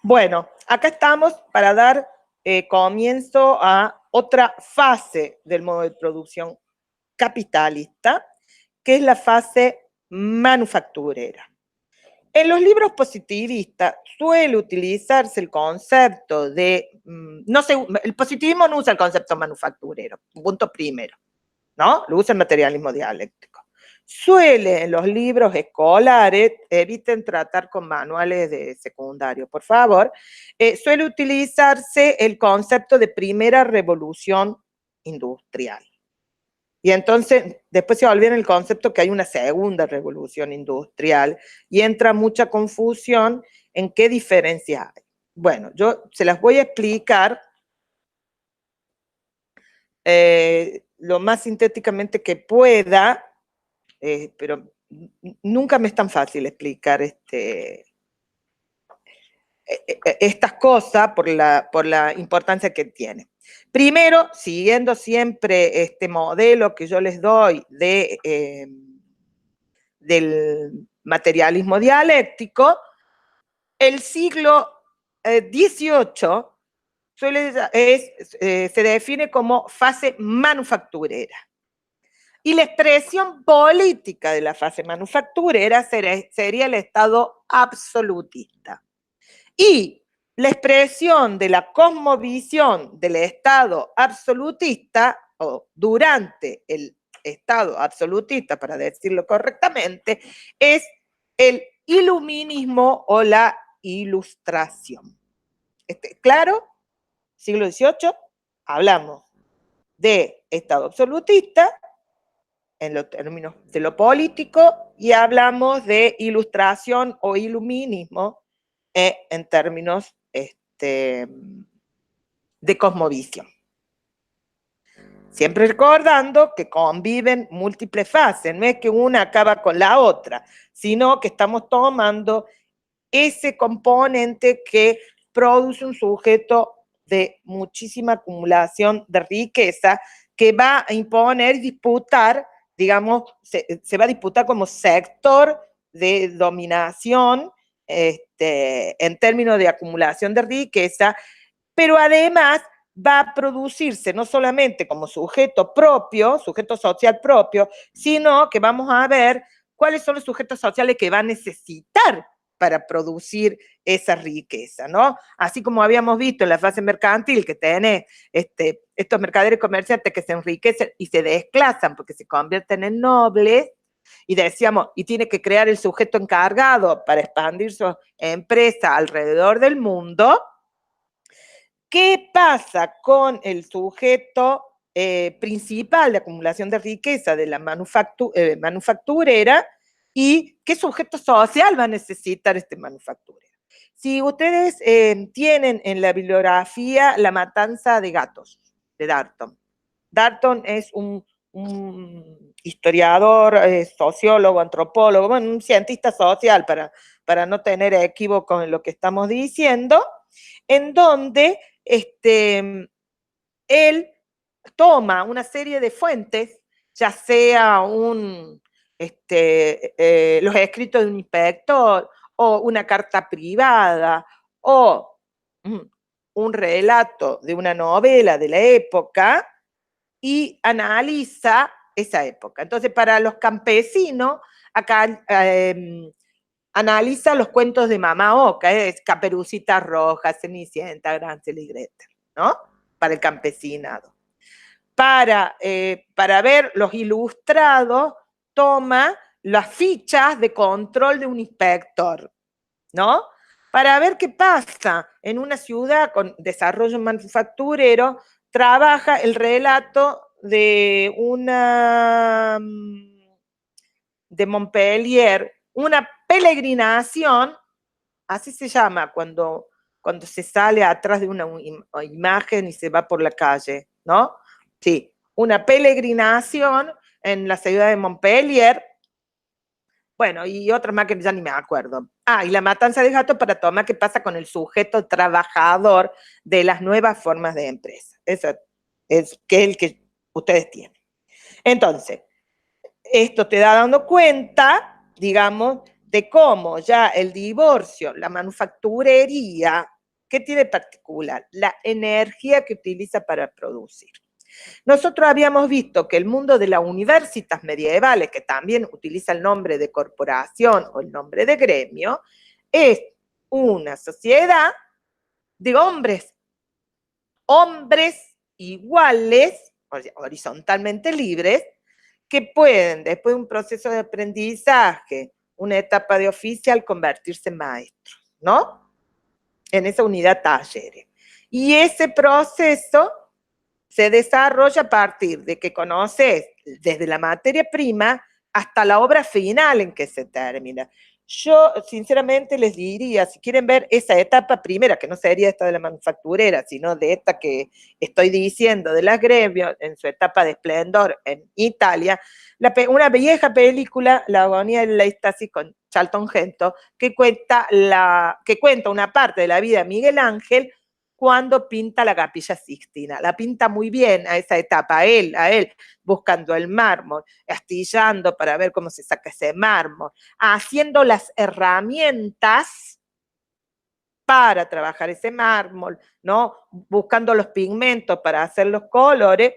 Bueno, acá estamos para dar comienzo a otra fase del modo de producción capitalista, que es la fase manufacturera. En los libros positivistas suele utilizarse el concepto de, el positivismo no usa el concepto manufacturero, punto primero, ¿no? Lo usa el materialismo dialéctico. Suele en los libros escolares, eviten tratar con manuales de secundario, por favor, suele utilizarse el concepto de primera revolución industrial. Y entonces después se olvida el concepto que hay una segunda revolución industrial y entra mucha confusión en qué diferencia hay. Bueno, yo se las voy a explicar lo más sintéticamente que pueda, pero nunca me es tan fácil explicar estas cosas por la importancia que tiene. Primero, siguiendo siempre este modelo que yo les doy del materialismo dialéctico, el siglo XVIII se define como fase manufacturera. Y la expresión política de la fase manufacturera sería el Estado absolutista. Y la expresión de la cosmovisión del Estado absolutista, o durante el Estado absolutista, para decirlo correctamente, es el iluminismo o la ilustración. ¿Claro? Siglo XVIII, hablamos de Estado absolutista, en los términos de lo político, y hablamos de ilustración o iluminismo en términos de cosmovisión. Siempre recordando que conviven múltiples fases, no es que una acaba con la otra, sino que estamos tomando ese componente que produce un sujeto de muchísima acumulación de riqueza que va a imponer y disputar, digamos, se va a disputar como sector de dominación en términos de acumulación de riqueza, pero además va a producirse no solamente como sujeto propio, sujeto social propio, sino que vamos a ver cuáles son los sujetos sociales que va a necesitar para producir esa riqueza, ¿no? Así como habíamos visto en la fase mercantil que tenés estos mercaderes comerciantes que se enriquecen y se desclasan porque se convierten en nobles, y decíamos, y tiene que crear el sujeto encargado para expandir su empresa alrededor del mundo. ¿Qué pasa con el sujeto principal de acumulación de riqueza de la manufacturera y qué sujeto social va a necesitar este manufacturero? Si ustedes tienen en la bibliografía La matanza de gatos, de Darton. Darton es un historiador, sociólogo, antropólogo, bueno, un cientista social para no tener equívoco en lo que estamos diciendo, en donde él toma una serie de fuentes, ya sea los escritos de un inspector, o una carta privada, o un relato de una novela de la época, y analiza esa época. Entonces, para los campesinos, acá analiza los cuentos de Mamá Oca, es Caperucita Roja, Cenicienta, Hansel y Gretel, ¿no? Para el campesinado. Para ver los ilustrados, toma las fichas de control de un inspector, ¿no? Para ver qué pasa en una ciudad con desarrollo manufacturero, trabaja el relato de de Montpellier, una peregrinación, así se llama cuando se sale atrás de una imagen y se va por la calle, ¿no? Sí, una peregrinación en la ciudad de Montpellier, bueno, y otras más que ya ni me acuerdo. Ah, y La matanza de gatos para tomar qué pasa con el sujeto trabajador de las nuevas formas de empresa. Eso es que es el que ustedes tienen. Entonces, esto te da dando cuenta, digamos, de cómo ya el divorcio, la manufacturería, ¿qué tiene de particular? La energía que utiliza para producir. Nosotros habíamos visto que el mundo de las universitas medievales, que también utiliza el nombre de corporación o el nombre de gremio, es una sociedad de hombres, hombres iguales, horizontalmente libres, que pueden, después de un proceso de aprendizaje, una etapa de oficial, convertirse en maestros, ¿no? En esa unidad talleres. Y ese proceso se desarrolla a partir de que conoces desde la materia prima hasta la obra final en que se termina. Yo, sinceramente, les diría, si quieren ver esa etapa primera, que no sería esta de la manufacturera, sino de esta que estoy diciendo, de la gremio, en su etapa de esplendor en Italia, una vieja película, La agonía del éxtasis, con Charlton Heston, que cuenta una parte de la vida de Miguel Ángel cuando pinta la Capilla Sixtina. La pinta muy bien a esa etapa, a él, buscando el mármol, astillando para ver cómo se saca ese mármol, haciendo las herramientas para trabajar ese mármol, ¿no? Buscando los pigmentos para hacer los colores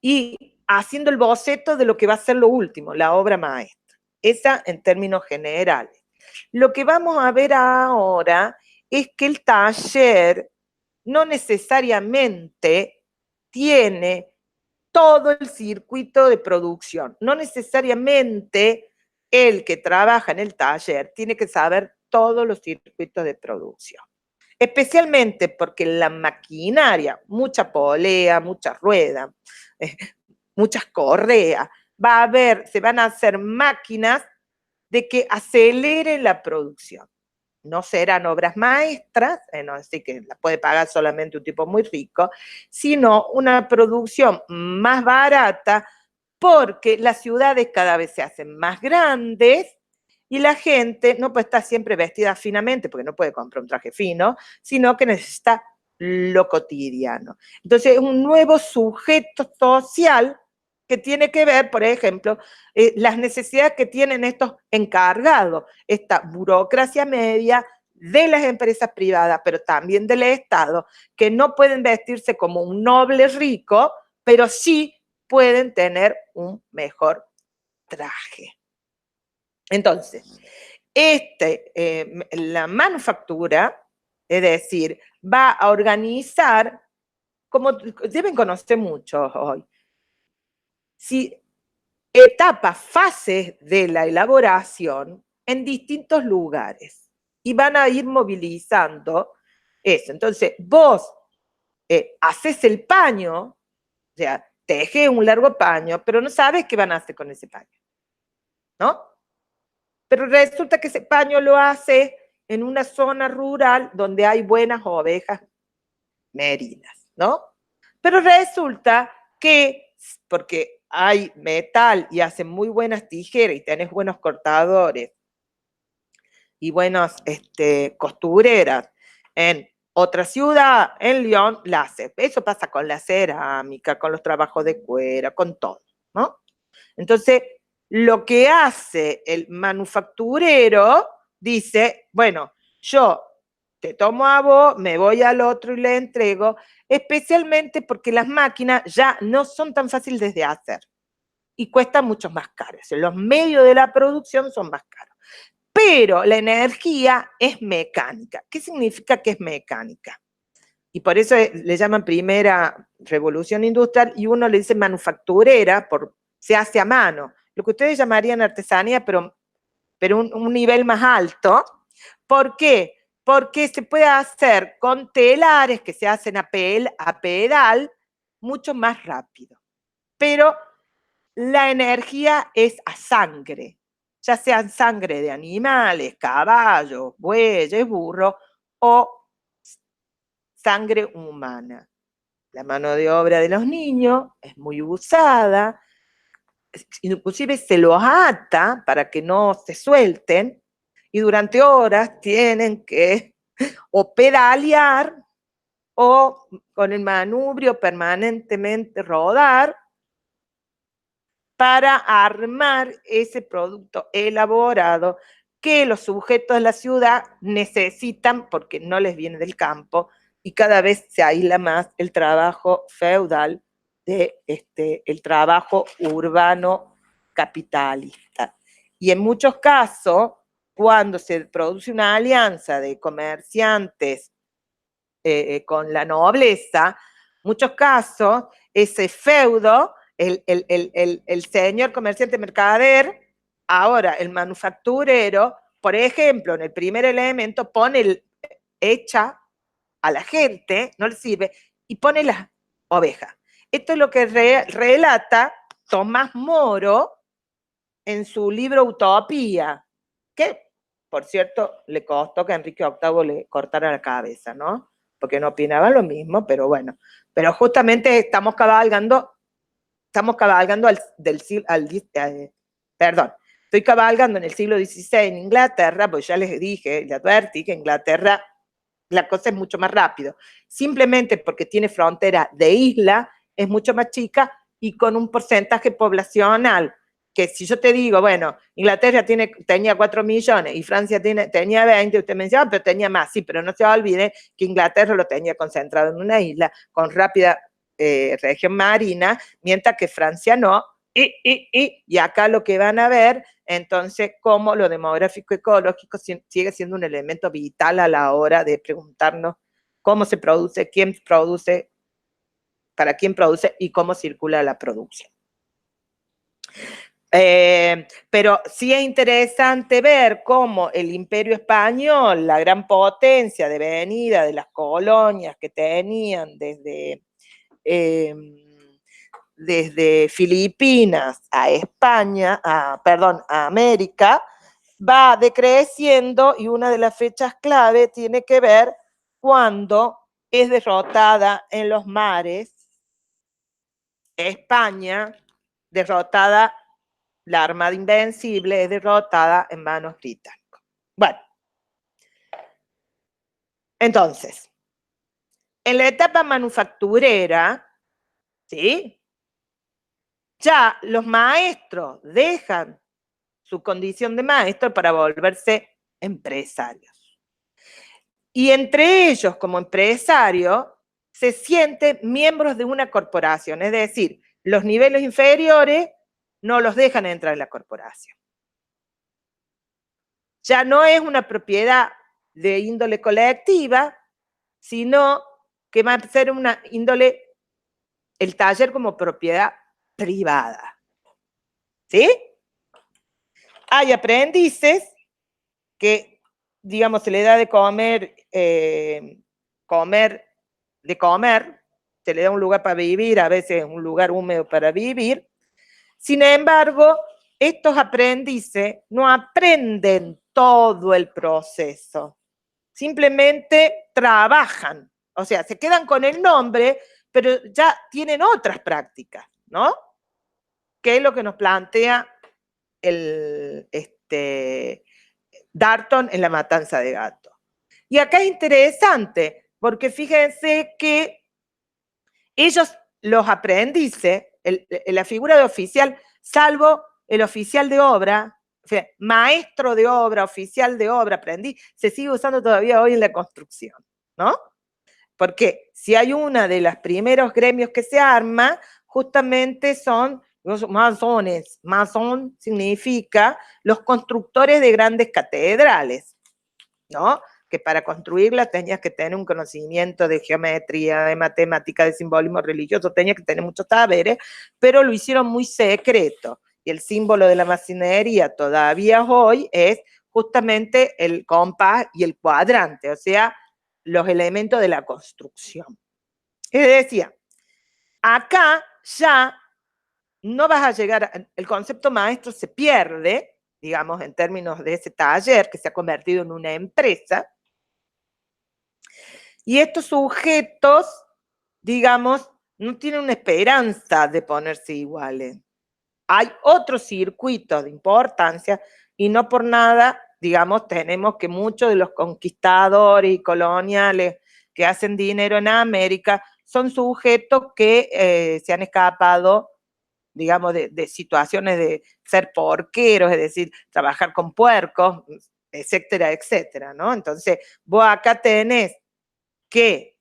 y haciendo el boceto de lo que va a ser lo último, la obra maestra. Esa en términos generales. Lo que vamos a ver ahora es que el taller no necesariamente tiene todo el circuito de producción. No necesariamente el que trabaja en el taller tiene que saber todos los circuitos de producción. Especialmente porque la maquinaria, mucha polea, mucha rueda, muchas correas, se van a hacer máquinas de que aceleren la producción. No serán obras maestras, no así que la puede pagar solamente un tipo muy rico, sino una producción más barata porque las ciudades cada vez se hacen más grandes y la gente no puede estar siempre vestida finamente porque no puede comprar un traje fino, sino que necesita lo cotidiano. Entonces, es un nuevo sujeto social que tiene que ver, por ejemplo, las necesidades que tienen estos encargados, esta burocracia media de las empresas privadas, pero también del Estado, que no pueden vestirse como un noble rico, pero sí pueden tener un mejor traje. Entonces, la manufactura, es decir, va a organizar, como deben conocer muchos hoy, si etapas, fases de la elaboración en distintos lugares y van a ir movilizando eso. Entonces, vos haces el paño, o sea, tejes un largo paño, pero no sabes qué van a hacer con ese paño, ¿no? Pero resulta que ese paño lo hace en una zona rural donde hay buenas ovejas merinas, ¿no? Pero resulta que, porque hay metal y hacen muy buenas tijeras y tenés buenos cortadores y buenas costureras en otra ciudad, en Lyon, la hace. Eso pasa con la cerámica, con los trabajos de cuero, con todo, ¿no? Entonces, lo que hace el manufacturero dice, bueno, yo te tomo a vos, me voy al otro y le entrego, especialmente porque las máquinas ya no son tan fáciles de hacer y cuestan mucho más caros. Los medios de la producción son más caros. Pero la energía es mecánica. ¿Qué significa que es mecánica? Y por eso le llaman primera revolución industrial y uno le dice manufacturera, se hace a mano. Lo que ustedes llamarían artesanía, pero un nivel más alto. ¿Por qué? Porque se puede hacer con telares que se hacen a pedal mucho más rápido. Pero la energía es a sangre, ya sean sangre de animales, caballos, bueyes, burros o sangre humana. La mano de obra de los niños es muy usada, inclusive se los ata para que no se suelten y durante horas tienen que o pedalear o con el manubrio permanentemente rodar para armar ese producto elaborado que los sujetos de la ciudad necesitan porque no les viene del campo y cada vez se aísla más el trabajo feudal el trabajo urbano capitalista. Y en muchos casos, cuando se produce una alianza de comerciantes con la nobleza, muchos casos, ese feudo, el señor comerciante mercader, ahora el manufacturero, por ejemplo, en el primer elemento pone echa a la gente, no le sirve, y pone las ovejas. Esto es lo que relata Tomás Moro en su libro Utopía, que, por cierto, le costó que Enrique VIII le cortara la cabeza, ¿no? Porque no opinaba lo mismo, pero bueno. Pero justamente estamos cabalgando perdón, estoy cabalgando en el siglo XVI en Inglaterra, pues ya les dije, les advertí que Inglaterra la cosa es mucho más rápido. Simplemente porque tiene frontera de isla, es mucho más chica y con un porcentaje poblacional que si yo te digo, bueno, Inglaterra tenía 4 millones y Francia tenía 20, usted me decía, pero tenía más, sí, pero no se olvide que Inglaterra lo tenía concentrado en una isla con rápida región marina, mientras que Francia no, y acá lo que van a ver, entonces, cómo lo demográfico ecológico sigue siendo un elemento vital a la hora de preguntarnos cómo se produce, quién produce, para quién produce y cómo circula la producción. Pero sí es interesante ver cómo el Imperio Español, la gran potencia de venida de las colonias que tenían desde Filipinas a España, a América, va decreciendo y una de las fechas clave tiene que ver cuando es derrotada en los mares España, derrotada, la Armada Invencible es derrotada en manos británicas. Bueno, entonces, en la etapa manufacturera, ¿sí? Ya los maestros dejan su condición de maestro para volverse empresarios. Y entre ellos, como empresarios, se sienten miembros de una corporación, es decir, los niveles inferiores no los dejan entrar en la corporación. Ya no es una propiedad de índole colectiva, sino que va a ser una índole, el taller como propiedad privada. ¿Sí? Hay aprendices que, digamos, se le da de comer, se le da un lugar para vivir, a veces un lugar húmedo para vivir. Sin embargo, estos aprendices no aprenden todo el proceso, simplemente trabajan, o sea, se quedan con el nombre, pero ya tienen otras prácticas, ¿no? Que es lo que nos plantea Darton en La Matanza de Gatos. Y acá es interesante, porque fíjense que ellos, los aprendices, la figura de oficial, salvo el oficial de obra, o sea, maestro de obra, oficial de obra, aprendiz, se sigue usando todavía hoy en la construcción, ¿no? Porque si hay una de los primeros gremios que se arma, justamente son los masones. Masón significa los constructores de grandes catedrales, ¿no? Que para construirlas tenías que tener un conocimiento de geometría, de matemática, de simbolismo religioso, tenías que tener muchos saberes, pero lo hicieron muy secreto. Y el símbolo de la masonería todavía hoy es justamente el compás y el cuadrante, o sea, los elementos de la construcción. Es decir, acá ya no vas a llegar, el concepto maestro se pierde, digamos, en términos de ese taller que se ha convertido en una empresa, y estos sujetos, digamos, no tienen una esperanza de ponerse iguales. Hay otros circuitos de importancia y no por nada, digamos, tenemos que muchos de los conquistadores y coloniales que hacen dinero en América son sujetos que se han escapado digamos, de situaciones de ser porqueros, es decir, trabajar con puercos, etcétera, etcétera, ¿no? Entonces, vos acá tenés que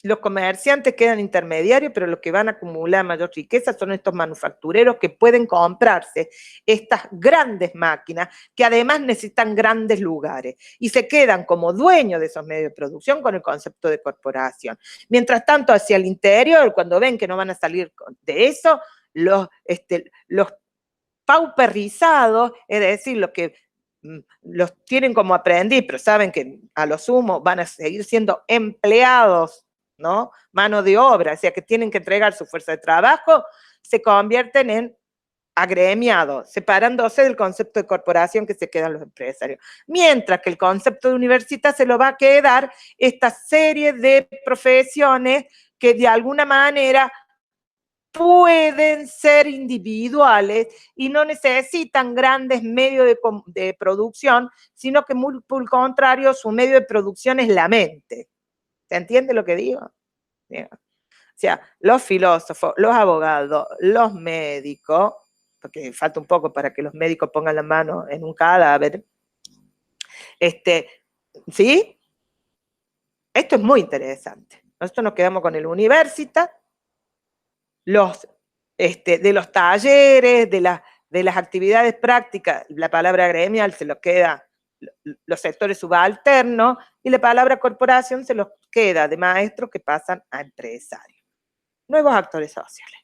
los comerciantes quedan intermediarios, pero los que van a acumular mayor riqueza son estos manufactureros que pueden comprarse estas grandes máquinas que además necesitan grandes lugares y se quedan como dueños de esos medios de producción con el concepto de corporación. Mientras tanto, hacia el interior, cuando ven que no van a salir de eso, los pauperizados, es decir, los que los tienen como aprendiz, pero saben que a lo sumo van a seguir siendo empleados, ¿no? Mano de obra, o sea, que tienen que entregar su fuerza de trabajo, se convierten en agremiados, separándose del concepto de corporación que se quedan los empresarios. Mientras que el concepto de universidad se lo va a quedar esta serie de profesiones que de alguna manera pueden ser individuales y no necesitan grandes medios de producción, sino que muy por el contrario, su medio de producción es la mente. ¿Se entiende lo que digo? Bien. O sea, los filósofos, los abogados, los médicos, porque falta un poco para que los médicos pongan la mano en un cadáver, ¿sí? Esto es muy interesante. Nosotros nos quedamos con el universitas, de los talleres, de las actividades prácticas, la palabra gremial se lo queda los sectores subalternos y la palabra corporación se los queda de maestros que pasan a empresarios. Nuevos actores sociales.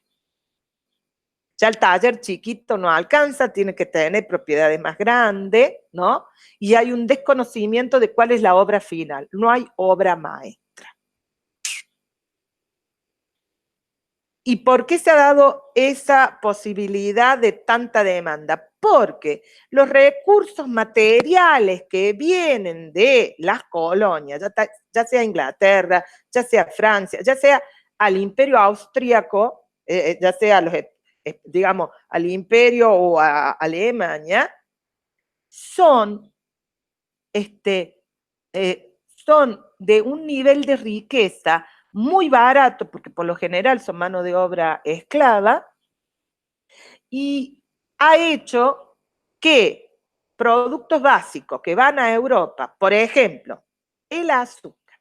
Ya el taller chiquito no alcanza, tiene que tener propiedades más grandes, ¿no? Y hay un desconocimiento de cuál es la obra final. No hay obra maestra. ¿Y por qué se ha dado esa posibilidad de tanta demanda? Porque los recursos materiales que vienen de las colonias, ya sea Inglaterra, ya sea Francia, ya sea al imperio austríaco, ya sea digamos, al imperio o a Alemania, son de un nivel de riqueza muy barato, porque por lo general son mano de obra esclava, y ha hecho que productos básicos que van a Europa, por ejemplo, el azúcar,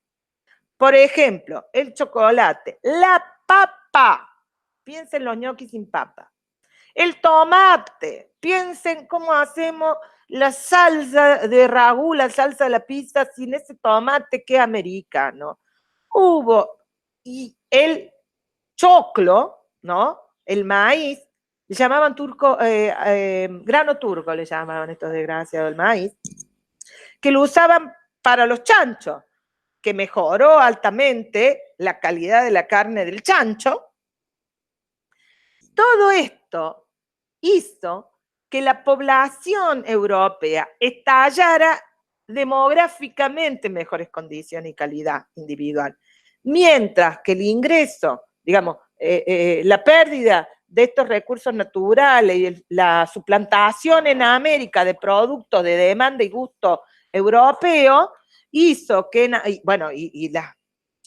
por ejemplo, el chocolate, la papa, piensen los ñoquis sin papa, el tomate, piensen cómo hacemos la salsa de ragú, la salsa de la pizza sin ese tomate que es americano. Y el choclo, ¿no? El maíz, le llamaban grano turco, le llamaban estos desgraciados del maíz, que lo usaban para los chanchos, que mejoró altamente la calidad de la carne del chancho. Todo esto hizo que la población europea estallara demográficamente en mejores condiciones y calidad individual. Mientras que el ingreso, digamos, la pérdida de estos recursos naturales y la suplantación en América de productos de demanda y gusto europeo hizo que, bueno, y las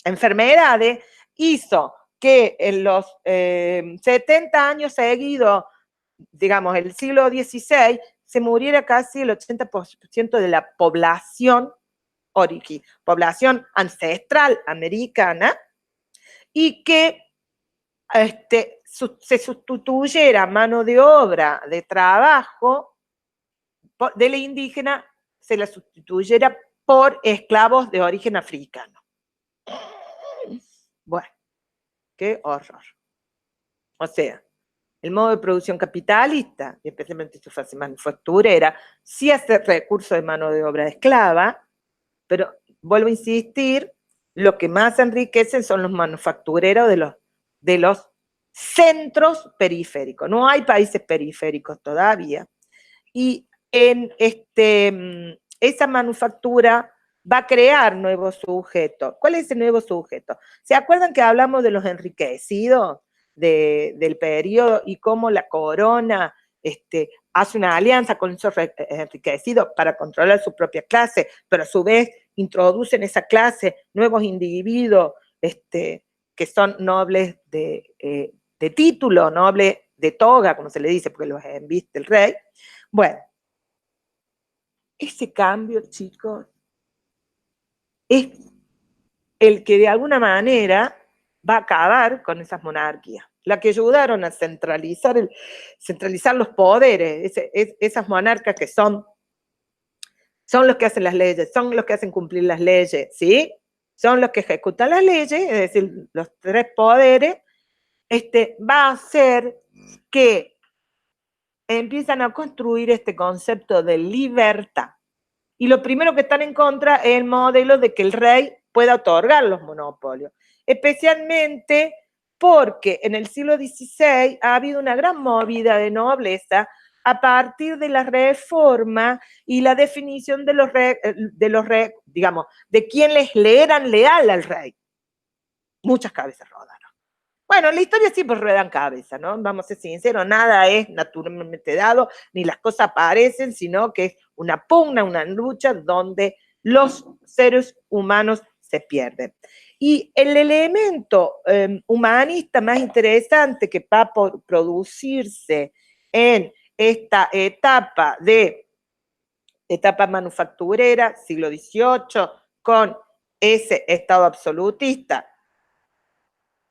enfermedades hizo que en los 70 años seguidos, digamos, el siglo XVI, se muriera casi el 80% de la población ancestral americana, y que se sustituyera mano de obra de trabajo de la indígena, se la sustituyera por esclavos de origen africano. Bueno, qué horror. O sea, el modo de producción capitalista, y especialmente su fase manufacturera, sí hace recurso de mano de obra esclava, pero vuelvo a insistir, lo que más enriquecen son los manufactureros de los centros periféricos. No hay países periféricos todavía. Y en esa manufactura va a crear nuevos sujetos. ¿Cuál es el nuevo sujeto? ¿Se acuerdan que hablamos de los enriquecidos del periodo y cómo la corona hace una alianza con esos enriquecidos para controlar su propia clase, pero a su vez introduce en esa clase nuevos individuos que son nobles de título, nobles de toga, como se le dice, porque los embiste el rey. Bueno, ese cambio, chicos, es el que de alguna manera va a acabar con esas monarquías, la que ayudaron a centralizar los poderes, esas monarcas que son los que hacen las leyes, son los que hacen cumplir las leyes, ¿sí? Son los que ejecutan las leyes, es decir, los tres poderes, va a hacer que empiezan a construir este concepto de libertad. Y lo primero que están en contra es el modelo de que el rey pueda otorgar los monopolios, especialmente porque en el siglo XVI ha habido una gran movida de nobleza a partir de la reforma y la definición digamos, de quienes le eran leal al rey. Muchas cabezas rodaron. Bueno, en la historia siempre ruedan cabezas, ¿no? Vamos a ser sinceros, nada es naturalmente dado, ni las cosas aparecen, sino que es una pugna, una lucha donde los seres humanos se pierden. Y el elemento humanista más interesante que va a producirse en esta etapa manufacturera, siglo XVIII, con ese Estado absolutista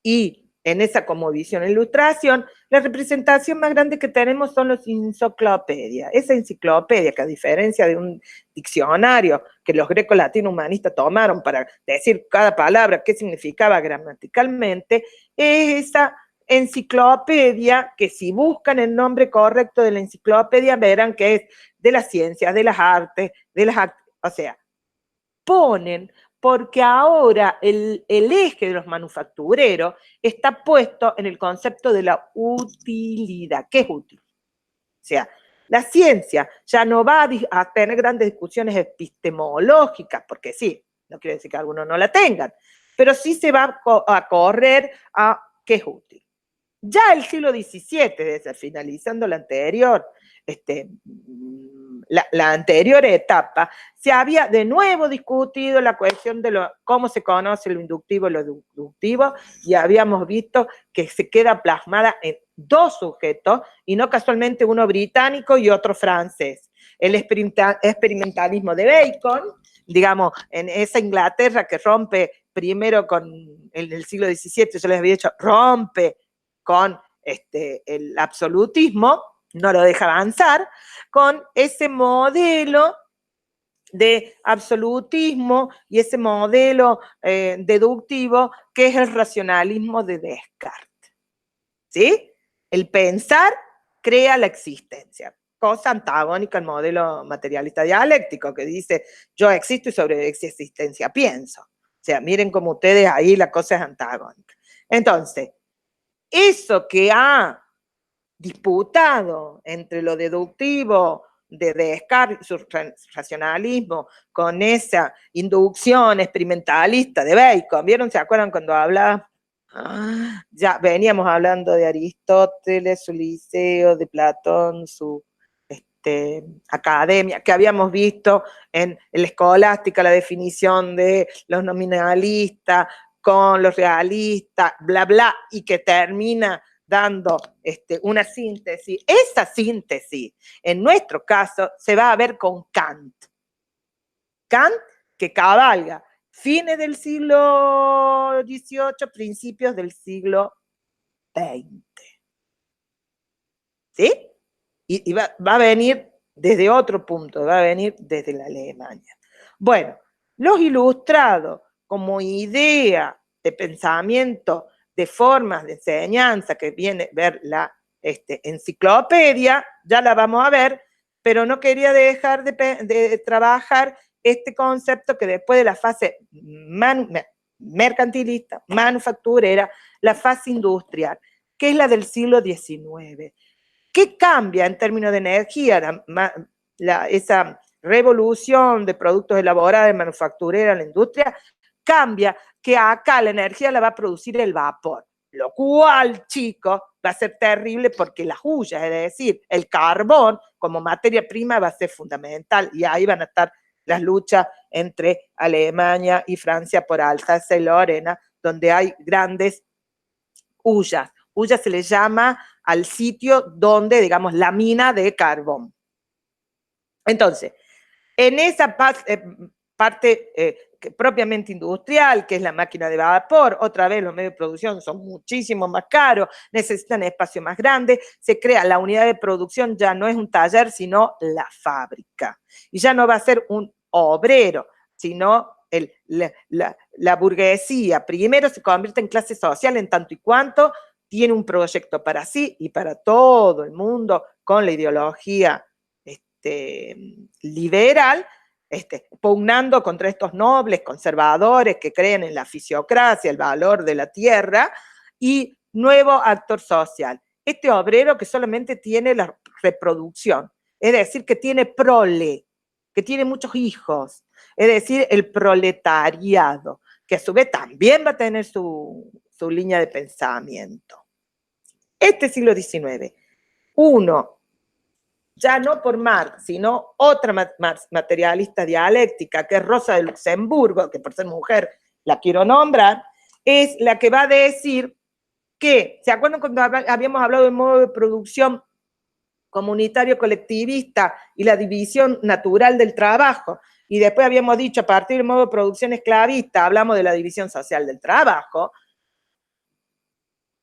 y en esa como visión e ilustración, la representación más grande que tenemos son los enciclopedias. Esa enciclopedia, que a diferencia de un diccionario que los grecos latinos humanistas tomaron para decir cada palabra qué significaba gramaticalmente, es esa enciclopedia que si buscan el nombre correcto de la enciclopedia verán que es de las ciencias, de las artes, o sea, ponen porque ahora el eje de los manufactureros está puesto en el concepto de la utilidad. ¿Qué es útil? O sea, la ciencia ya no va a tener grandes discusiones epistemológicas, porque sí, no quiere decir que algunos no la tengan, pero sí se va a correr a qué es útil. Ya el siglo XVII, desde finalizando la anterior, la anterior etapa, se había de nuevo discutido la cuestión de cómo se conoce lo inductivo y lo deductivo, y habíamos visto que se queda plasmada en dos sujetos, y no casualmente uno británico y otro francés. El experimentalismo de Bacon, digamos, en esa Inglaterra que rompe primero en el siglo XVII, yo les había dicho, rompe con el absolutismo, no lo deja avanzar, con ese modelo de absolutismo y ese modelo deductivo que es el racionalismo de Descartes. ¿Sí? El pensar crea la existencia, cosa antagónica al modelo materialista dialéctico que dice yo existo y sobre esa existencia pienso. O sea, miren cómo ustedes ahí la cosa es antagónica. Entonces, eso que ha disputado entre lo deductivo de Descartes y su racionalismo con esa inducción experimentalista de Bacon, ¿vieron? ¿Se acuerdan cuando hablaba? Ya veníamos hablando de Aristóteles, su liceo, de Platón, su academia, que habíamos visto en la escolástica, la definición de los nominalistas con los realistas, bla, bla, y que termina dando una síntesis. Esa síntesis, en nuestro caso, se va a ver con Kant. Kant, que cabalga fines del siglo XVIII, principios del siglo XX. ¿Sí? Y va a venir desde otro punto, va a venir desde la Alemania. Bueno, los ilustrados como idea de pensamiento, de formas de enseñanza que viene a ver la enciclopedia, ya la vamos a ver, pero no quería dejar de trabajar este concepto que después de la fase mercantilista, manufacturera, la fase industrial, que es la del siglo XIX. ¿Qué cambia en términos de energía? Esa revolución de productos elaborados en manufacturera en la industria cambia que acá la energía la va a producir el vapor, lo cual, chicos, va a ser terrible porque las hullas, es decir, el carbón como materia prima va a ser fundamental y ahí van a estar las luchas entre Alemania y Francia por Alsacia y Lorena, donde hay grandes hullas. Hullas se les llama al sitio donde, digamos, la mina de carbón. Entonces, en esa parte propiamente industrial, que es la máquina de vapor, otra vez los medios de producción son muchísimo más caros, necesitan espacio más grande, se crea la unidad de producción, ya no es un taller, sino la fábrica. Y ya no va a ser un obrero, sino la burguesía. Primero se convierte en clase social en tanto y cuanto tiene un proyecto para sí y para todo el mundo con la ideología liberal, pugnando contra estos nobles conservadores que creen en la fisiocracia, el valor de la tierra, y nuevo actor social. Este obrero que solamente tiene la reproducción, es decir, que tiene prole, que tiene muchos hijos, es decir, el proletariado, que a su vez también va a tener su línea de pensamiento. Este siglo XIX, uno, ya no por Marx, sino otra materialista dialéctica, que es Rosa de Luxemburgo, que por ser mujer la quiero nombrar, es la que va a decir que, ¿se acuerdan cuando habíamos hablado del modo de producción comunitario colectivista y la división natural del trabajo? Y después habíamos dicho, a partir del modo de producción esclavista, hablamos de la división social del trabajo.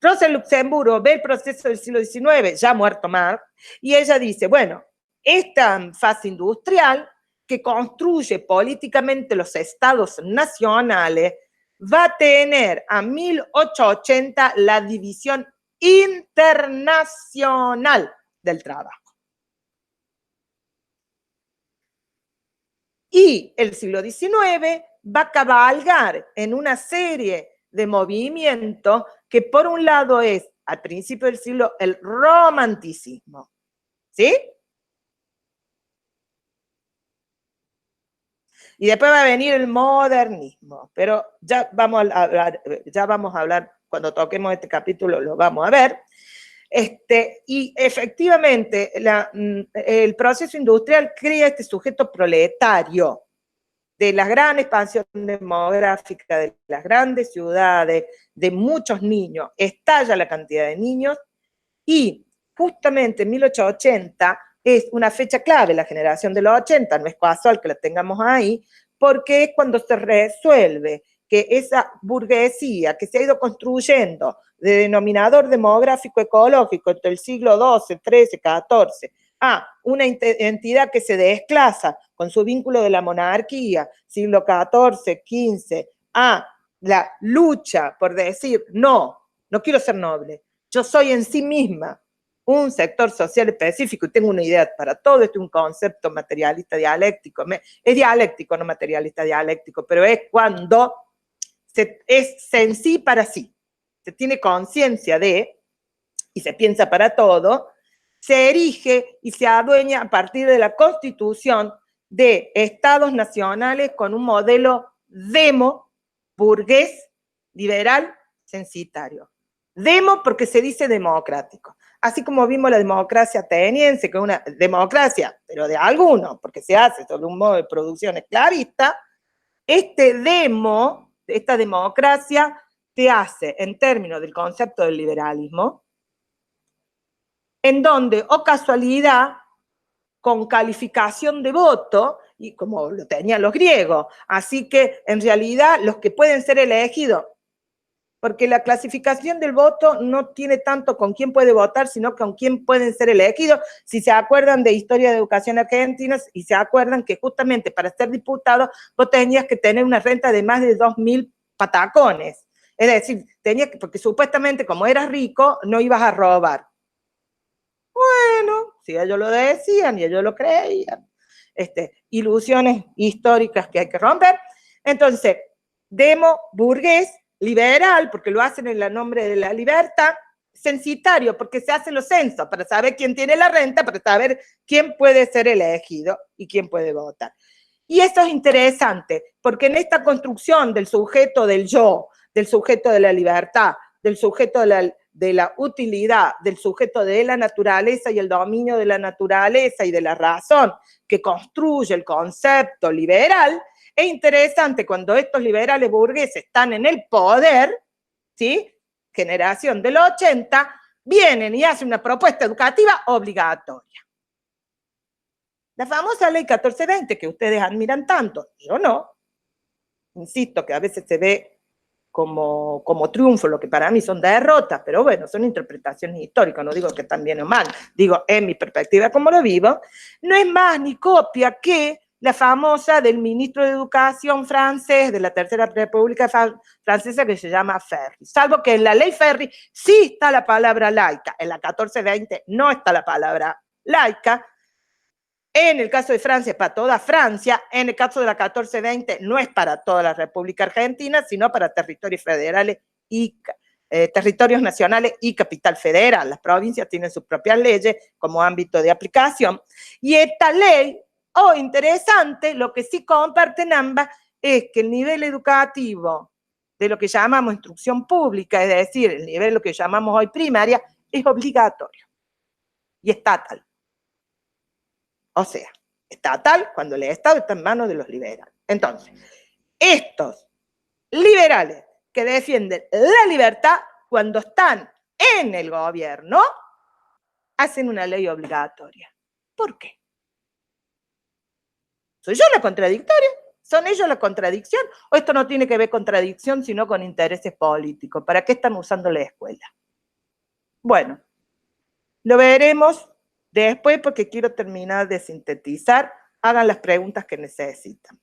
Rosa Luxemburgo ve el proceso del siglo XIX, ya muerto Marx, y ella dice, bueno, esta fase industrial que construye políticamente los estados nacionales va a tener a 1880 la división internacional del trabajo. Y el siglo XIX va a cabalgar en una serie de movimientos que por un lado es, al principio del siglo, el romanticismo, ¿sí? Y después va a venir el modernismo, pero ya vamos a hablar, cuando toquemos este capítulo lo vamos a ver. Y efectivamente, el proceso industrial crea este sujeto proletario de la gran expansión demográfica, de las grandes ciudades, de muchos niños, estalla la cantidad de niños, y justamente en 1880 es una fecha clave, la generación de los 80, no es casual que la tengamos ahí, porque es cuando se resuelve que esa burguesía que se ha ido construyendo de denominador demográfico ecológico entre el siglo XII, XIII, XIV, a una entidad que se desclasa con su vínculo de la monarquía, siglo XIV, XV, a la lucha por decir, no quiero ser noble, yo soy en sí misma un sector social específico y tengo una idea para todo, esto es un concepto materialista dialéctico, es dialéctico, no materialista dialéctico, pero es cuando es en sí para sí, se tiene conciencia de, y se piensa para todo, se erige y se adueña a partir de la constitución de estados nacionales con un modelo demo, burgués, liberal, censitario. Demo porque se dice democrático. Así como vimos la democracia ateniense, que es una democracia, pero de algunos, porque se hace sobre un modo de producción esclavista, este demo, esta democracia, te hace, en términos del concepto del liberalismo, en donde, o casualidad, con calificación de voto, y como lo tenían los griegos, así que en realidad los que pueden ser elegidos, porque la clasificación del voto no tiene tanto con quién puede votar, sino con quién pueden ser elegidos. Si se acuerdan de Historia de Educación Argentina, y se acuerdan que justamente para ser diputado vos tenías que tener una renta de más de 2.000 patacones. Es decir, tenías que, porque supuestamente como eras rico, no ibas a robar. Bueno, si ellos lo decían y ellos lo creían. Ilusiones históricas que hay que romper. Entonces, demo burgués, liberal, porque lo hacen en el nombre de la libertad, censitario, porque se hacen los censos para saber quién tiene la renta, para saber quién puede ser elegido y quién puede votar. Y esto es interesante, porque en esta construcción del sujeto del yo, del sujeto de la libertad, del sujeto de la utilidad, del sujeto de la naturaleza y el dominio de la naturaleza y de la razón que construye el concepto liberal, es interesante cuando estos liberales burgueses están en el poder, ¿sí? Generación del 80, vienen y hacen una propuesta educativa obligatoria. La famosa ley 1420 que ustedes admiran tanto, yo no. Insisto que a veces se ve como triunfo, lo que para mí son derrotas, pero bueno, son interpretaciones históricas, no digo que están bien o mal, digo, en mi perspectiva como lo vivo, no es más ni copia que la famosa del ministro de Educación francés de la Tercera República Francesa que se llama Ferry, salvo que en la ley Ferry sí está la palabra laica, en la 1420 no está la palabra laica. En el caso de Francia es para toda Francia, en el caso de la 1420 no es para toda la República Argentina, sino para territorios federales y territorios nacionales y capital federal. Las provincias tienen sus propias leyes como ámbito de aplicación. Y esta ley, interesante, lo que sí comparten ambas es que el nivel educativo de lo que llamamos instrucción pública, es decir, el nivel de lo que llamamos hoy primaria, es obligatorio y estatal. O sea, estatal cuando el Estado está en manos de los liberales. Entonces, estos liberales que defienden la libertad cuando están en el gobierno, hacen una ley obligatoria. ¿Por qué? ¿Soy yo la contradictoria? ¿Son ellos la contradicción? ¿O esto no tiene que ver con contradicción, sino con intereses políticos? ¿Para qué están usando la escuela? Bueno, lo veremos después porque quiero terminar de sintetizar. Hagan las preguntas que necesitan.